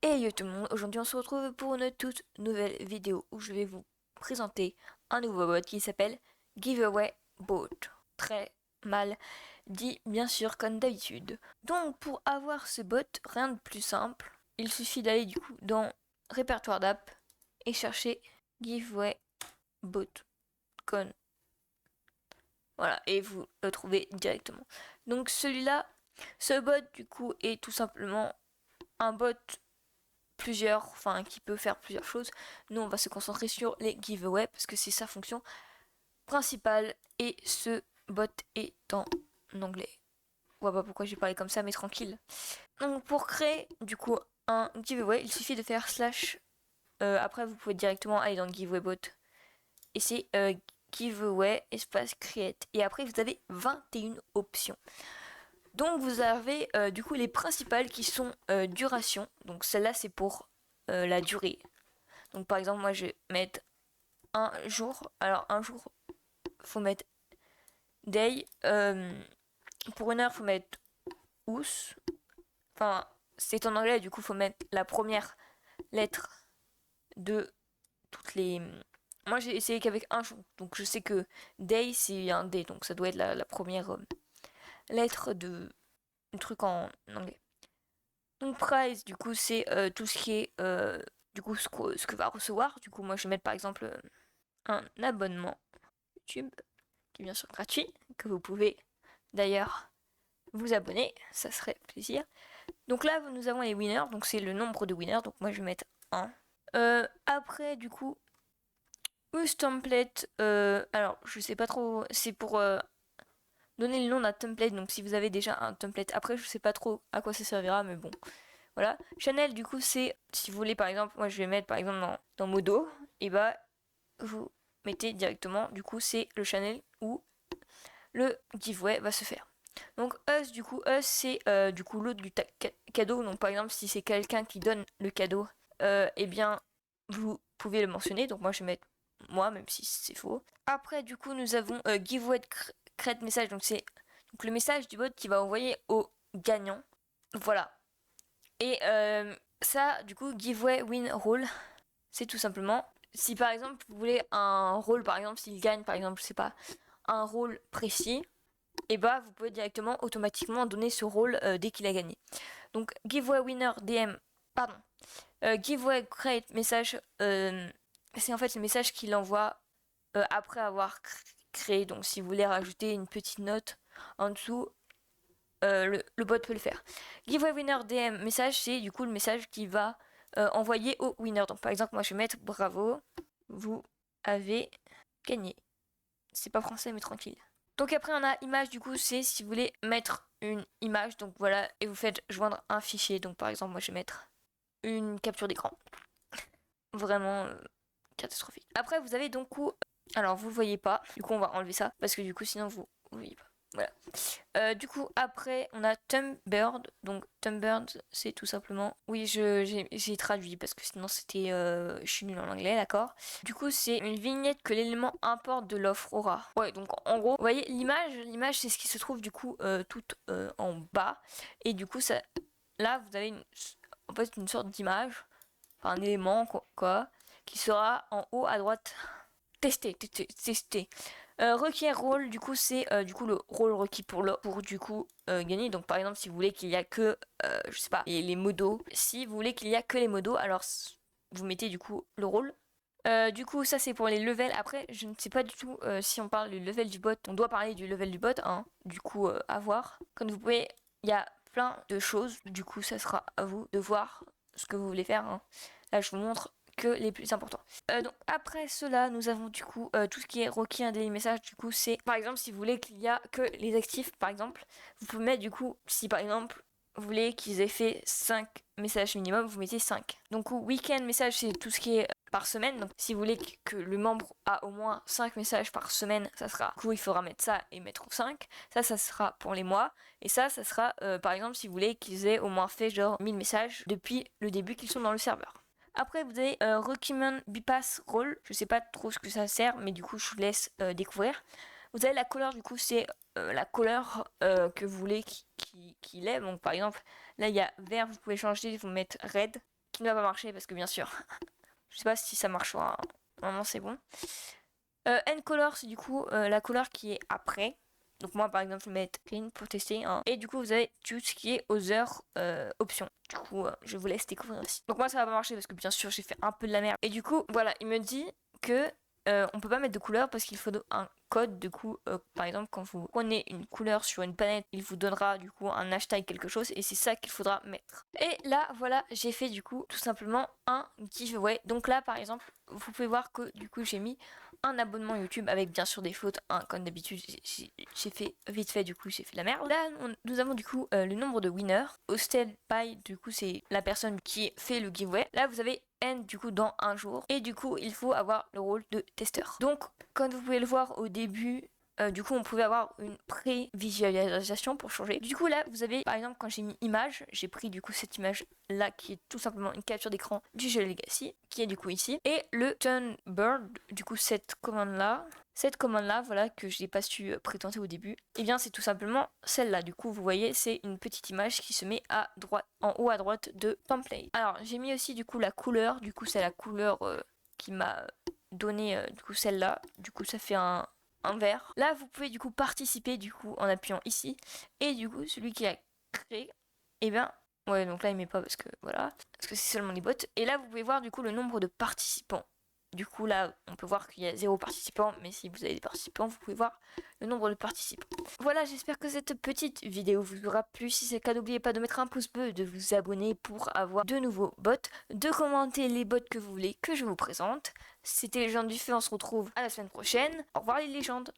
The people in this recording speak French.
Hey yo tout le monde, aujourd'hui on se retrouve pour une toute nouvelle vidéo où je vais vous présenter un nouveau bot qui s'appelle Giveaway Bot. Très mal dit bien sûr comme d'habitude. Donc pour avoir ce bot, rien de plus simple, il suffit d'aller du coup dans répertoire d'app et chercher Giveaway Bot. Voilà, et vous le trouvez directement. Donc celui-là, ce bot du coup est tout simplement un bot qui peut faire plusieurs choses. Nous, on va se concentrer sur les giveaways parce que c'est sa fonction principale et ce bot est en anglais. Je vois pas pourquoi j'ai parlé comme ça, mais tranquille. Donc, pour créer du coup un giveaway, il suffit de faire slash. Après, vous pouvez directement aller dans le giveaway bot et c'est giveaway espace create. Et après, vous avez 21 options. Donc vous avez du coup les principales qui sont duration. Donc celle-là c'est pour la durée. Donc par exemple moi je vais mettre un jour. Alors un jour faut mettre day. Pour une heure faut mettre ous. Enfin c'est en anglais du coup faut mettre la première lettre de toutes les... Moi j'ai essayé qu'avec un jour. Donc je sais que day c'est un day. Donc ça doit être la première lettre de truc en anglais. Donc price, du coup, c'est tout ce qui est du coup ce que va recevoir. Du coup, moi je vais mettre par exemple un abonnement YouTube qui est bien sûr gratuit, que vous pouvez d'ailleurs vous abonner, ça serait plaisir. Donc là, nous avons les winners, donc c'est le nombre de winners. Donc moi je vais mettre 1. Après, du coup, use template. Alors je sais pas trop, c'est pour donner le nom d'un template. Donc si vous avez déjà un template, après je sais pas trop à quoi ça servira, mais bon. Voilà. Channel, du coup, c'est, si vous voulez, par exemple, moi je vais mettre par exemple dans Modo, et bah, vous mettez directement, du coup, c'est le channel où le giveaway va se faire. Donc, us, du coup, us, c'est du coup l'autre du cadeau. Donc, par exemple, si c'est quelqu'un qui donne le cadeau, eh bien, vous pouvez le mentionner. Donc, moi, je vais mettre moi, même si c'est faux. Après, du coup, nous avons giveaway create message. Donc, c'est donc, le message du bot qui va envoyer au gagnant. Voilà. Et ça, du coup, giveaway win role, c'est tout simplement, si par exemple vous voulez un rôle, par exemple, s'il gagne, par exemple, je sais pas, un rôle précis, et bah vous pouvez directement automatiquement donner ce rôle dès qu'il a gagné. Donc giveaway winner DM, pardon, giveaway create message, c'est en fait le message qu'il envoie après avoir créé. Donc si vous voulez rajouter une petite note en dessous, le bot peut le faire. Giveaway winner DM message, c'est du coup le message qui va envoyer au winner. Donc par exemple, moi je vais mettre bravo, vous avez gagné. C'est pas français mais tranquille. Donc après on a image, du coup c'est si vous voulez mettre une image, donc voilà, et vous faites joindre un fichier. Donc par exemple moi je vais mettre une capture d'écran. Vraiment catastrophique. Après vous avez donc alors vous le voyez pas, du coup on va enlever ça parce que du coup sinon vous voyez pas. Voilà. Du coup, après, on a Tumbird. Donc, Tumbird, c'est tout simplement... Oui, j'ai traduit parce que sinon c'était... je suis nulle en anglais, d'accord. Du coup, c'est une vignette que l'élément importe de l'offre aura. Ouais, donc en gros, vous voyez, l'image, c'est ce qui se trouve du coup tout en bas. Et du coup, ça, là, vous avez en fait une sorte d'image, enfin un élément, quoi, qui sera en haut à droite. Tester. Requiert rôle, du coup c'est du coup le rôle requis pour du coup gagner. Donc par exemple si vous voulez qu'il y a que je sais pas les modos, si vous voulez qu'il y a que les modos, alors vous mettez du coup le rôle. Du coup ça c'est pour les levels. Après je ne sais pas du tout si on parle du level du bot. On doit parler du level du bot, hein. Du coup à voir. Comme vous pouvez, il y a plein de choses. Du coup ça sera à vous de voir ce que vous voulez faire, hein. Là je vous montre que les plus importants. Donc après cela, nous avons du coup tout ce qui est requis un daily message. Du coup, c'est par exemple si vous voulez qu'il y a que les actifs, par exemple, vous pouvez mettre du coup, si par exemple vous voulez qu'ils aient fait 5 messages minimum, vous mettez 5. Donc week-end message, c'est tout ce qui est par semaine. Donc si vous voulez que le membre a au moins 5 messages par semaine, ça sera, du coup il faudra mettre ça et mettre 5. Ça sera pour les mois. Et ça sera par exemple si vous voulez qu'ils aient au moins fait genre 1000 messages depuis le début qu'ils sont dans le serveur. Après, vous avez Recommend Bypass Role. Je sais pas trop ce que ça sert, mais du coup, je vous laisse découvrir. Vous avez la couleur, du coup, c'est la couleur que vous voulez qu'il ait. Donc, par exemple, là, il y a vert, vous pouvez changer, vous mettre red. qui ne va pas marcher parce que bien sûr, je sais pas si ça marchera. Normalement c'est bon. End color, c'est du coup la couleur qui est après. Donc moi par exemple je vais mettre green pour tester. Hein. Et du coup vous avez tout ce qui est other options. Du coup je vous laisse découvrir aussi. Donc moi ça va pas marcher parce que bien sûr j'ai fait un peu de la merde. Et du coup voilà, il me dit que on peut pas mettre de couleur parce qu'il faut un code. Du coup par exemple quand vous prenez une couleur sur une planète, il vous donnera du coup un hashtag quelque chose et c'est ça qu'il faudra mettre. Et là voilà, j'ai fait du coup tout simplement un giveaway. Donc là par exemple vous pouvez voir que du coup j'ai mis un abonnement YouTube avec bien sûr des fautes, hein, comme d'habitude j'ai fait vite fait, du coup j'ai fait de la merde. Là nous avons du coup le nombre de winners. Hosted by, du coup c'est la personne qui fait le giveaway. Là vous avez N du coup dans un jour et du coup il faut avoir le rôle de testeur. Donc comme vous pouvez le voir au début, du coup on pouvait avoir une pré-visualisation pour changer. Du coup là vous avez par exemple quand j'ai mis image, j'ai pris du coup cette image là qui est tout simplement une capture d'écran du jeu Legacy qui est du coup ici, et le turn bird, du coup cette commande là voilà que je n'ai pas su présenter au début, et bien c'est tout simplement celle-là. Du coup vous voyez c'est une petite image qui se met à droite, en haut à droite de template. Alors j'ai mis aussi du coup la couleur, du coup c'est la couleur qui m'a donné du coup celle-là, du coup ça fait un vert. Là vous pouvez du coup participer du coup en appuyant ici, et du coup celui qui a créé, et bien ouais, donc là il met pas parce que voilà, parce que c'est seulement des bots. Et là vous pouvez voir du coup le nombre de participants. Du coup là on peut voir qu'il y a 0 participants, mais si vous avez des participants vous pouvez voir le nombre de participants. Voilà, j'espère que cette petite vidéo vous aura plu. Si c'est le cas, n'oubliez pas de mettre un pouce bleu, de vous abonner pour avoir de nouveaux bots, de commenter les bots que vous voulez que je vous présente. C'était Légende du Feu, on se retrouve à la semaine prochaine. Au revoir les légendes.